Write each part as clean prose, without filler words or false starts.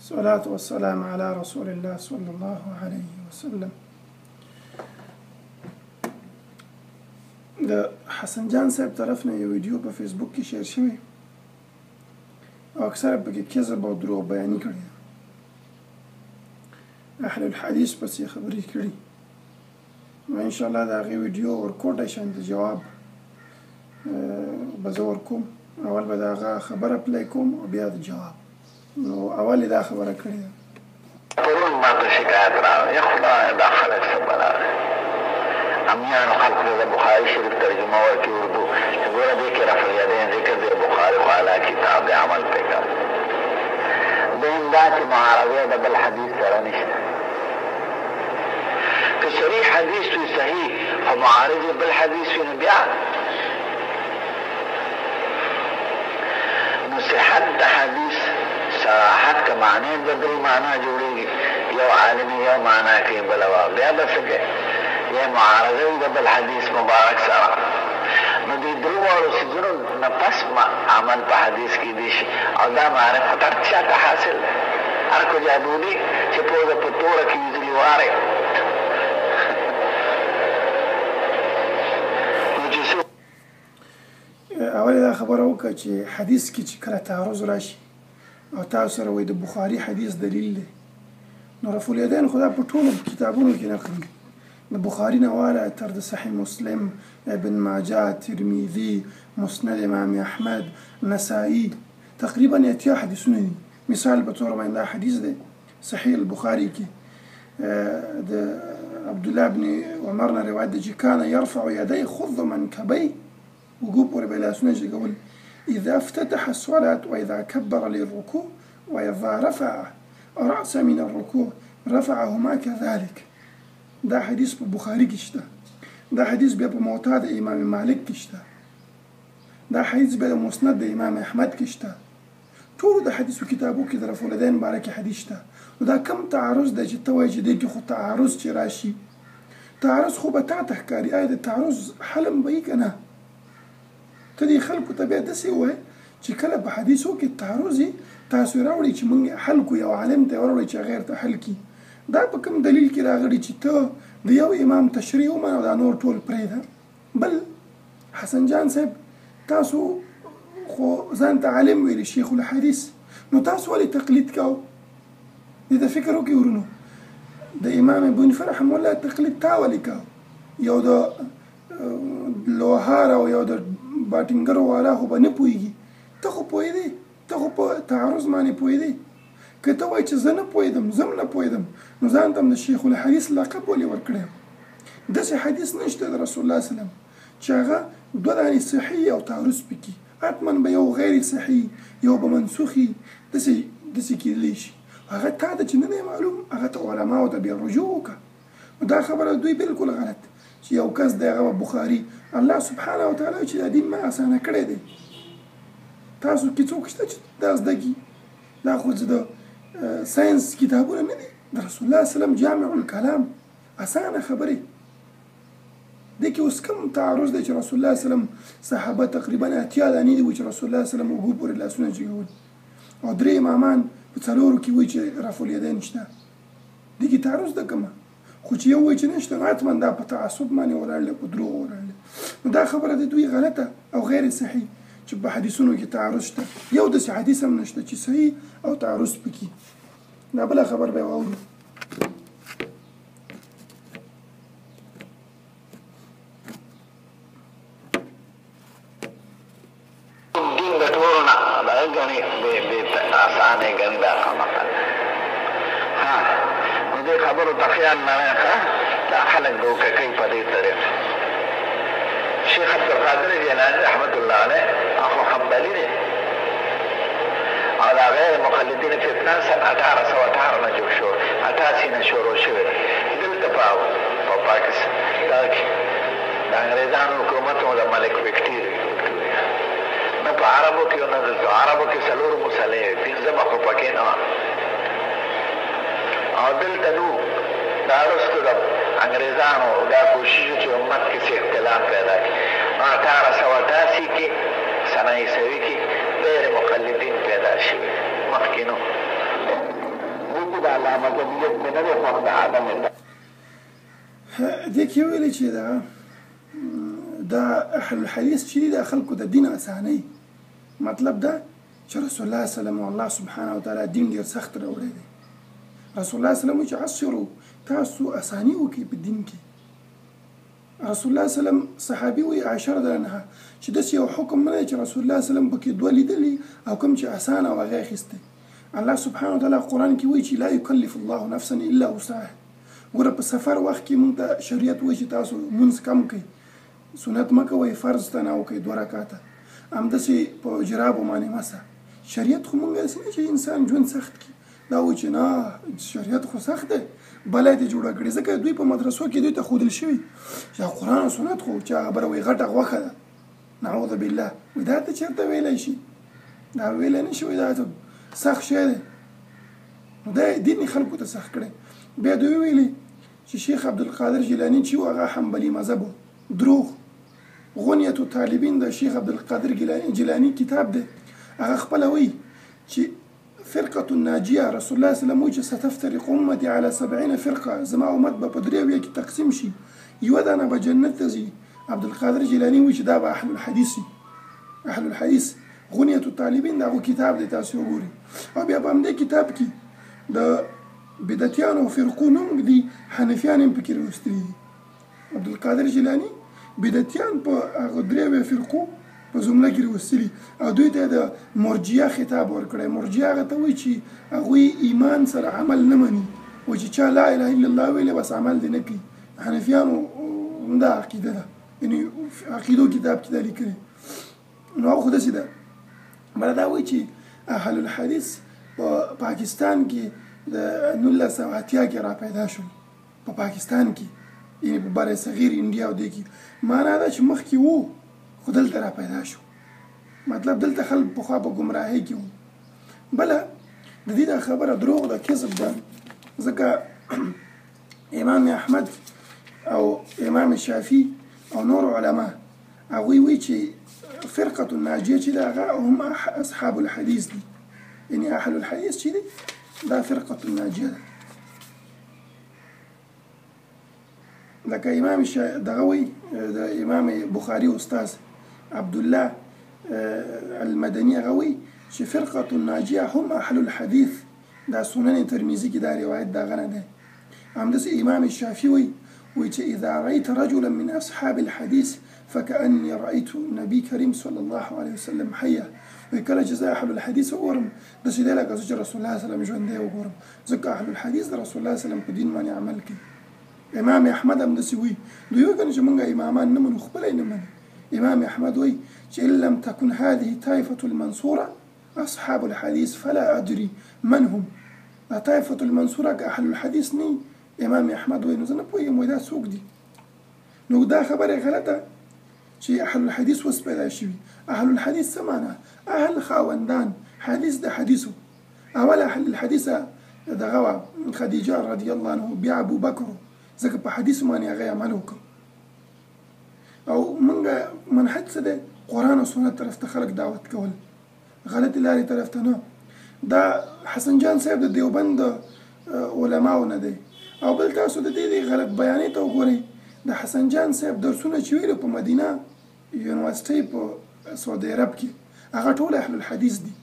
الصلاة والسلام على رسول الله صلى الله عليه وسلم. د حسن جان صاحب طرف نه یو ویډیو په فیسبوک کې شیر شوی او اکثره پکې کذب او دروغ بیانې کړي اهل الحدیث پسې خبرې کړي نو ان شاء الله د هغې ویډیو ورکوټی شان د جواب به زه ورکوم. اول به د هغه خبره پلی کوم او بیا د جواب. نو اول یې دا خبره کړې ده پرون ماته شکایت راغی یا خدای دا خلک څه بلا امیانو خلق د بخاري شریف ترجمه ورکړي اردو چې ګوره دې کې رفع الیدین ذکر د بخاري خو اعلی کتاب د عمل پې کوي دویم دا چې معارضه د بل حدیث سره نشته که صریح حدیث وي صحیح خو معارض بل حدیث وي نو بیا نو صحت د حدیث صراحت که معنی د دوی معنا جوړېږي یو عالم یو معنا کوي بله بیا به څه کوي یا معارضه د بل حدیث مبارک سره نو دې درواړو څیزونو نه پس عمل په حدیث کې دی شي او دا معرفت هر چا ته حاصل دی هر کو جادوني چې پوزه په توره کې ویزلي وارې اول دا خبره وکړه چې حدیث کې چې کله تعارض راشي او تاسو سره وایي د بخاري حدیث دلیل دی نو رفع الیدین خو دا په ټولو کتابونو کې نقل دی د بخاري نه واله تر د صحیح مسلم ابن ماجه ترمذي مسند امام احمد نسائي تقریبا اتیا حدیثونه دي. مثال په طور باندې دا حدیث دی صحیح البخاري کې د عبد الله بن عمر نه روایت دی چې کان يرفع يديه خذ منكبيه وقوب وربا لاسونه چې کول اذا افتتح الصلاه واذا كبر للركوع واذا رفع رأسه من الركوع رفعهما كذلك. دا حدیث په بخاري کې شته دا حدیث بیا په موطا د امام مالک کې شته دا حدیث بیا د مسند د امام احمد کې شته ټولو د حدیثو کتابو کې د رفع الیدین باره کې حدیث شته نو دا کم تعارض دی چې ته وایې چې دې کې خو تعارض چې راشي تعارض خو به تا ته ښکاري آیا د تعارض حل هم به وي که نه ته دې خلکو ته بیا داسې ووایې چې کله په حدیثو کې تعارض وي تاسو یې راوړئ چې موږ حل کړو یو عالم ته یې وراوړئ چې هغې ورته حل کړي دا په کوم دلیل کې راغلی چې ته د یو امام تشریح ومنه او دا نور ټول پرېږده. بل حسن جان صاحب تاسو خو ځان ته عالم ویلي شیخ الحدیث نو تاسو ولې تقلید کوو دې ته فکر وکړئ ورونو د امام بونیفه رحمه الله تقلید تا ولې کوو یو د لوهار او یو د باټینګرو والا خو به نه پوهېږي ته خو پوهېدې ته خو په تعارض باندې پوهېدې که ته وایې چې زه نه پوهېدم زه هم نه پوهېدم نو ځان ته هم د شیخ الحدیث لقب ولې ورکړی داسې حدیث نشته د رسول الله وسلم چې هغه دوه دانې صحیح او تعارض پکې حتما به یو غیر صحیح یو به منسوخي داسې کیدلی شي هغه تا ته چې نه دی معلوم هغه ته علماو ته بیا رجوع وکړه نو دا خبره دوی بالکل غلط چې یو کس دی هغه بخاري الله سبحانه وتعالی چې دا دین ما اسانه کړی دی تاسو کې څوک شته چې دا زده کړي دا خو د ساینس کتابونه نه دي د رسول الله وسلم جامع الکلام اسانه خبرې دې کې اوس کوم تعارض دی چې رسول الله وسلم صحابه تقریبا اتیا دانې دي چې رسول الله وسلم اوږو پورې لاسونه جګول او درې امامان په څلورو کې وایي چې رفع الیدین شته دې کې تعارض ده کومه خو چې یو وایي چې نشته نو حتما دا په تعصب باندې ولاړ دی په دروغ ولاړ دی نو دا خبره د دوی غلطه او غیر صحیح چې په حدیثونو کې تعارض شته یو داسې حدیث هم نشته چې صحیح او تعارض پکې دا بله خبر به یې واورو. دین د ټولو نه هغه ګڼي اسانه ګڼي دا خبره ها نو دې خبرو ته خیال نه راکړه دا خلک دوکه کوي په دې طریقه شیخ عبدالقادر جیلانی رحمت الله علیه هغه حنبلي دی او دا غیر مقلدین فتنه سن 1818 نه جوړ شو 88 نه شروع شوې دلته په پاکستان دا کې د انګریزانو حکومت او د ملک وکټوریا نه په عربو کې نه د عربو کې څلور مسلې پنځمه خو پکې نه او دلته نو دا وروسته د انګریزانو دا کوشش چې امت کې څه اختلاف پیدا کړي 1888 کې سنه عیسوي کې غیر مقلدین پیدا شوي مخکې نو دا الله مذهبیت مې نه دی خوښ د عدم دې کې ویلي چې دا اهل الحدیث چې دي د خلکو د دین اسانۍ مطلب دا چې رسول الله صلی الله علیه وسلم او الله سبحانه وتعالی دین ډېر سخت راوړی دی رسول الله صلی الله علیه وسلم چې عصروا تاسو اساني وکړئ په دین کې رسول الله صلی الله علیه وسلم صحابي وي عائشه رضی الله عنها چې داسې یو حکم نه دی چې رسول الله صلی الله علیه وسلم پکې دوه لیدلي او کوم چې اسانه او هغه اخیستی الله سبحانه وتعالی قرآن کې وایي چې لا یکلف الله نفسا الا وسعها ګوره په سفر وخت کې موږ ته شریعت وایي چې تاسو لمونځ کم کړئ سنت مه کوئ فرض ته نه وکړئ 2 رکعته همداسې په جرابو باندې مسه شریعت خو موږ هسې نه چې انسان ژوند سخت کړي دا وایي چې نه شریعت خو سخت دی بله یې جوړه کړې ځکه دوی په مدرسو کې دوی ته ښودل شوي چې قرآن او سنت خو چې خبره وایي غټه غوښه ده نعوذ بالله وایي دا ته چېرته ویلی شي دا ویلی نه شي وایي دا ته سخت شی دی نو دا دین یې خلکو ته سخت کړی بیا دوی ویلي چې شیخ عبدالقادر جیلاني چې و هغه حنبلي مذهب و دروغ غنیة الطالبین د شیخ عبدالقادر جیلاني کتاب دی هغه خپله وایي چې فرقة الناجیه رسول الله صلی الله علیه وسلم وایي چې ستفترق امتي على 70 فرقه زما امت به په 3 کې تقسیم شي یوه دانه به جنت ته ځي عبدالقادر جیلاني وایي چې دا به اهل الحدیث اهل الحدیث غنیة الطالبین د هغو کتاب دی تاسو وګورئ او بیا په همدې کتاب کې د بدعتیانو او فرقو نوم دي حنفیان هم پکې راوستلي دي عبدالقادر جیلاني بدعتیان په هغو 3 فرقو په جمله کې راوستلي او دوی ته د مرجیه خطاب ورکړی مرجیه هغه ته وایي چې هغوی ایمان سره عمل نه مني وایي چې چا لا اله الا الله ویلی بس عمل دې نه کوي حنفیانو همدا عقیده ده یعنې عقیدو کتاب کې دا لیکلي نو هغه خو داسې ده بله دا وایي چې اهل الحدیث په پاکستان کې د 1980 کې را پیدا شول په پاکستان کې یعنې په بر صغیر انډیا او دې کې معنا دا چې مخکې وو خو دلته را پیدا شو مطلب دلته خلک پخوا په ګمراهۍ کې وو بله د دې دا خبره دروغ ده کذب ده ځکه امام احمد او امام شافعي او نور علما هغوی وایي چې فرقة الناجیه چې ده هغه هم اصحاب الحدیث دي یعنې اهل الحدیث چې دي دا فرقة الناجیه ده لکه امام دغه وایي د امام بخاري استاذ عبدالله المدني هغه وایي چې فرقة الناجیه هم اهل الحدیث دا سنن ترمذي کې دا روایت دغه نه دی همداسې امام الشافعي وایي چې اذا رأيت رجلا من اصحاب الحديث فكأني رأيت النبي كريم صلى الله عليه وسلم حيا وکله چې زه اهل الحديث وګورم داسې دی لکه چې رسول الله صلی الله علیه وسلم ژوندی وګورم ځکه اهل الحديث د رسول الله صلی الله علیه وسلم په دین باندې عمل کوي امام احمد هم داسې وایي دوی وایي که نه چې موږ امامان نه منو خپله یې نه منو امام احمد وایي چې ان لم تكن هذه طائفة المنصورة اصحاب الحديث فلا ادري من هم دا طائفة المنصورة که اهل الحديث نه امام احمد وایي نو زه نه پوهېږم وایي دا څوک دي نو دا خبره غلطه چې اهل الحديث اوس پیدا شوي اهل الحديث څه معنا اهل خاوندان حدیث د حدیثو اول اهل الحديث دغه خدیجه رضی الله عنه بیا ابو بکر ځکه په حدیث باندې هغه عمل وکړ او موږ منهج څه دی قرآن او سنت طرف ته خلک دعوت کول غلطې لارې طرف ته نه دا حسن جان صاحب د دیوبند علماو نه دی او بل تاسو د دې غلط بیانې ته وګورئ د حسن جان صاحب درسونه چې ویلو په مدینه یونیورسټۍ په سعودي عرب کې هغه ټول اهل الحدیث دي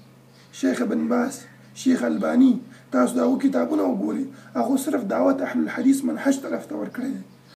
شیخ ابن باز شیخ البانی تاسو د هغو کتابونه وګورئ هغو صرف دعوت اهل الحدیث منهج طرف ته ورکړی دی